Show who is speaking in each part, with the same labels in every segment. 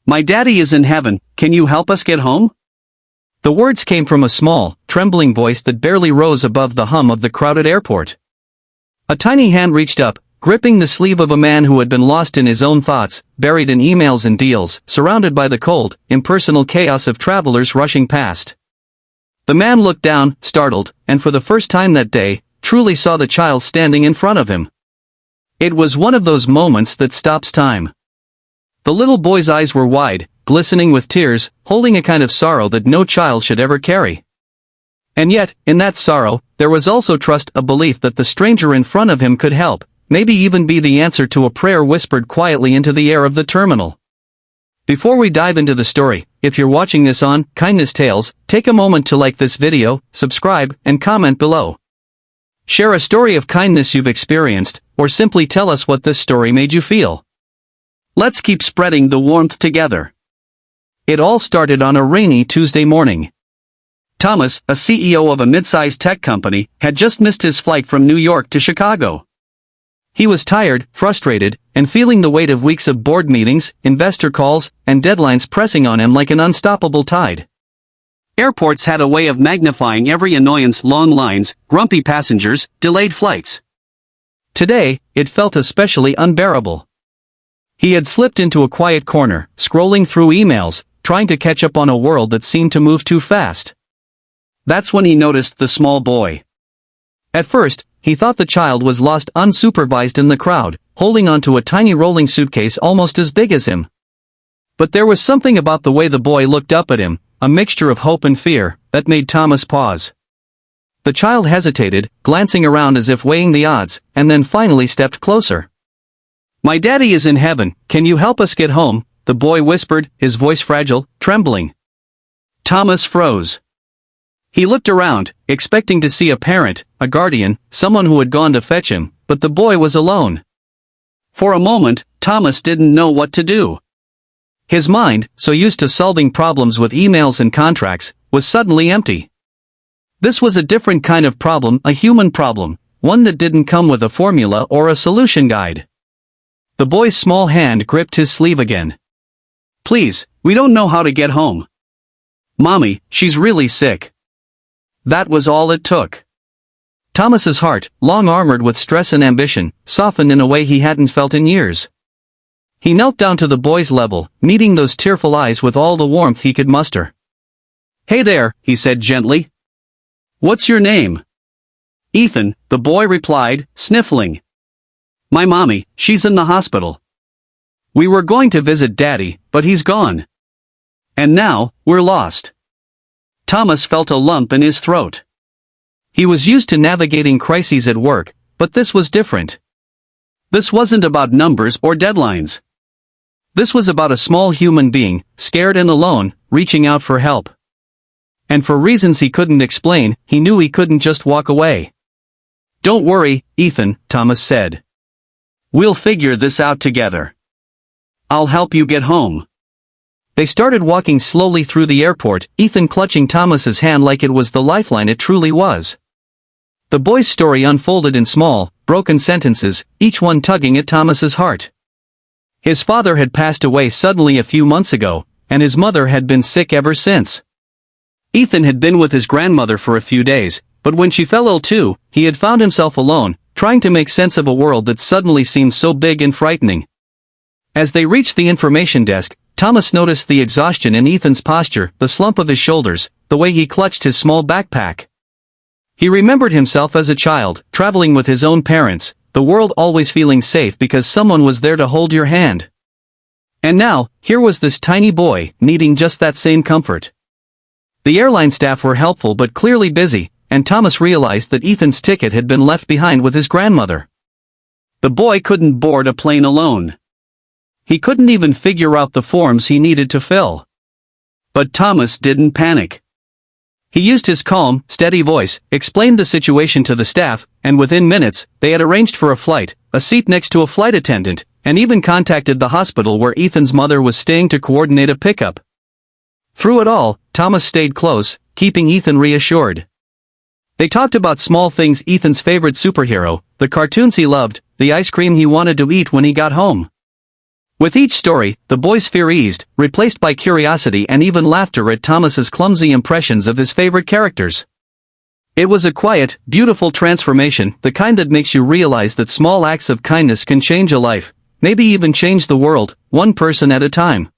Speaker 1: My daddy is in heaven, can you help us get home?
Speaker 2: The words came from a small, trembling voice that barely rose above the hum of the crowded airport. A tiny hand reached up, gripping the sleeve of a man who had been lost in his own thoughts, buried in emails and deals, surrounded by the cold, impersonal chaos of travelers rushing past. The man looked down, startled, and for the first time that day, truly saw the child standing in front of him. It was one of those moments that stops time. The little boy's eyes were wide, glistening with tears, holding a kind of sorrow that no child should ever carry. And yet, in that sorrow, there was also trust, a belief that the stranger in front of him could help, maybe even be the answer to a prayer whispered quietly into the air of the terminal. Before we dive into the story, if you're watching this on Kindness Tales, take a moment to like this video, subscribe, and comment below. Share a story of kindness you've experienced, or simply tell us what this story made you feel. Let's keep spreading the warmth together. It all started on a rainy Tuesday morning. Thomas, a CEO of a mid-sized tech company, had just missed his flight from New York to Chicago. He was tired, frustrated, and feeling the weight of weeks of board meetings, investor calls, and deadlines pressing on him like an unstoppable tide.
Speaker 1: Airports had a way of magnifying every annoyance: long lines, grumpy passengers, delayed flights.
Speaker 2: Today, it felt especially unbearable. He had slipped into a quiet corner, scrolling through emails, trying to catch up on a world that seemed to move too fast.
Speaker 1: That's when he noticed the small boy.
Speaker 2: At first, he thought the child was lost unsupervised in the crowd, holding onto a tiny rolling suitcase almost as big as him. But there was something about the way the boy looked up at him, a mixture of hope and fear, that made Thomas pause. The child hesitated, glancing around as if weighing the odds, and then finally stepped closer.
Speaker 1: My daddy is in heaven, can you help us get home? The boy whispered, his voice fragile, trembling. Thomas froze. He looked around, expecting to see a parent, a guardian, someone who had gone to fetch him, but the boy was alone. For a moment, Thomas didn't know what to do. His mind, so used to solving problems with emails and contracts, was suddenly empty. This was a different kind of problem, a human problem, one that didn't come with a formula or a solution guide. The boy's small hand gripped his sleeve again. Please, we don't know how to get home. Mommy, she's really sick. That was all it took. Thomas's heart, long armored with stress and ambition, softened in a way he hadn't felt in years. He knelt down to the boy's level, meeting those tearful eyes with all the warmth he could muster. Hey there, he said gently. What's your name? Ethan, the boy replied, sniffling. My mommy, she's in the hospital. We were going to visit Daddy, but he's gone. And now, we're lost. Thomas felt a lump in his throat. He was used to navigating crises at work, but this was different. This wasn't about numbers or deadlines. This was about a small human being, scared and alone, reaching out for help. And for reasons he couldn't explain, he knew he couldn't just walk away. Don't worry, Ethan, Thomas said. We'll figure this out together. I'll help you get home. They started walking slowly through the airport, Ethan clutching Thomas's hand like it was the lifeline it truly was. The boy's story unfolded in small, broken sentences, each one tugging at Thomas's heart. His father had passed away suddenly a few months ago, and his mother had been sick ever since. Ethan had been with his grandmother for a few days, but when she fell ill too, he had found himself alone, trying to make sense of a world that suddenly seemed so big and frightening. As they reached the information desk, Thomas noticed the exhaustion in Ethan's posture, the slump of his shoulders, the way he clutched his small backpack. He remembered himself as a child, traveling with his own parents, the world always feeling safe because someone was there to hold your hand. And now, here was this tiny boy, needing just that same comfort. The airline staff were helpful but clearly busy, and Thomas realized that Ethan's ticket had been left behind with his grandmother. The boy couldn't board a plane alone. He couldn't even figure out the forms he needed to fill. But Thomas didn't panic. He used his calm, steady voice, explained the situation to the staff, and within minutes, they had arranged for a flight, a seat next to a flight attendant, and even contacted the hospital where Ethan's mother was staying to coordinate a pickup. Through it all, Thomas stayed close, keeping Ethan reassured. They talked about small things: Ethan's favorite superhero, the cartoons he loved, the ice cream he wanted to eat when he got home.
Speaker 2: With each story, the boy's fear eased, replaced by curiosity and even laughter at Thomas's clumsy impressions of his favorite characters. It was a quiet, beautiful transformation, the kind that makes you realize that small acts of kindness can change a life, maybe even change the world, one person at a time.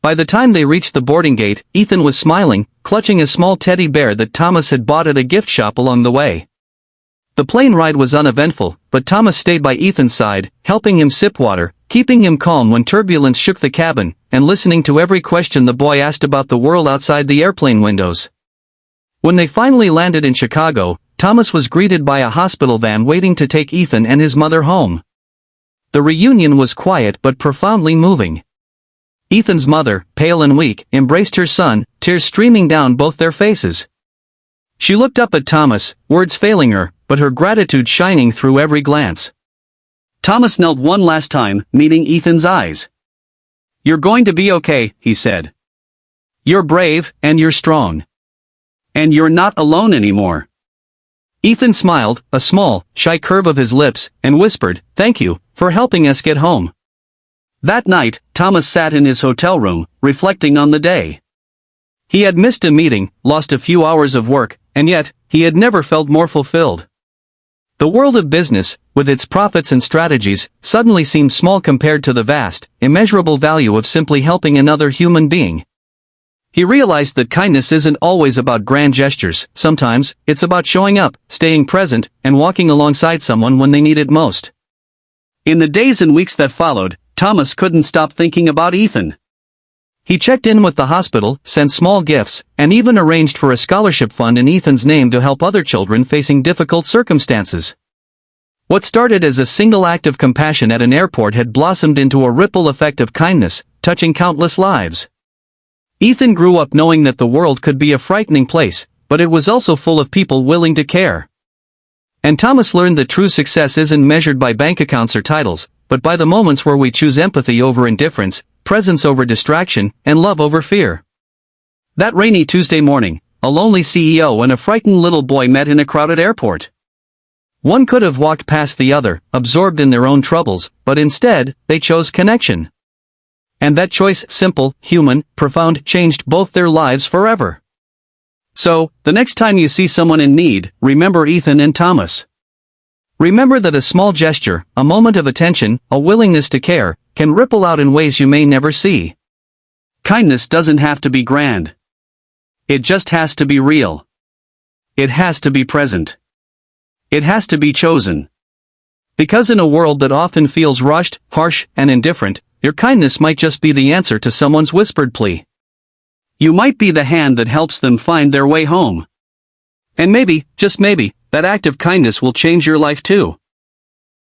Speaker 2: By the time they reached the boarding gate, Ethan was smiling, clutching a small teddy bear that Thomas had bought at a gift shop along the way. The plane ride was uneventful, but Thomas stayed by Ethan's side, helping him sip water, keeping him calm when turbulence shook the cabin, and listening to every question the boy asked about the world outside the airplane windows. When they finally landed in Chicago, Thomas was greeted by a hospital van waiting to take Ethan and his mother home. The reunion was quiet but profoundly moving. Ethan's mother, pale and weak, embraced her son, tears streaming down both their faces. She looked up at Thomas, words failing her, but her gratitude shining through every glance. Thomas knelt one last time, meeting Ethan's eyes. "You're going to be okay," he said. "You're brave, and you're strong. And you're not alone anymore." Ethan smiled, a small, shy curve of his lips, and whispered, "Thank you, for helping us get home." That night, Thomas sat in his hotel room, reflecting on the day. He had missed a meeting, lost a few hours of work, and yet, he had never felt more fulfilled. The world of business, with its profits and strategies, suddenly seemed small compared to the vast, immeasurable value of simply helping another human being. He realized that kindness isn't always about grand gestures, sometimes, it's about showing up, staying present, and walking alongside someone when they need it most. In the days and weeks that followed, Thomas couldn't stop thinking about Ethan. He checked in with the hospital, sent small gifts, and even arranged for a scholarship fund in Ethan's name to help other children facing difficult circumstances. What started as a single act of compassion at an airport had blossomed into a ripple effect of kindness, touching countless lives. Ethan grew up knowing that the world could be a frightening place, but it was also full of people willing to care. And Thomas learned that true success isn't measured by bank accounts or titles, but by the moments where we choose empathy over indifference, presence over distraction, and love over fear. That rainy Tuesday morning, a lonely CEO and a frightened little boy met in a crowded airport. One could have walked past the other, absorbed in their own troubles, but instead, they chose connection. And that choice, simple, human, profound, changed both their lives forever. So, the next time you see someone in need, remember Ethan and Thomas. Remember that a small gesture, a moment of attention, a willingness to care, can ripple out in ways you may never see. Kindness doesn't have to be grand. It just has to be real. It has to be present. It has to be chosen. Because in a world that often feels rushed, harsh, and indifferent, your kindness might just be the answer to someone's whispered plea. You might be the hand that helps them find their way home. And maybe, just maybe, that act of kindness will change your life too.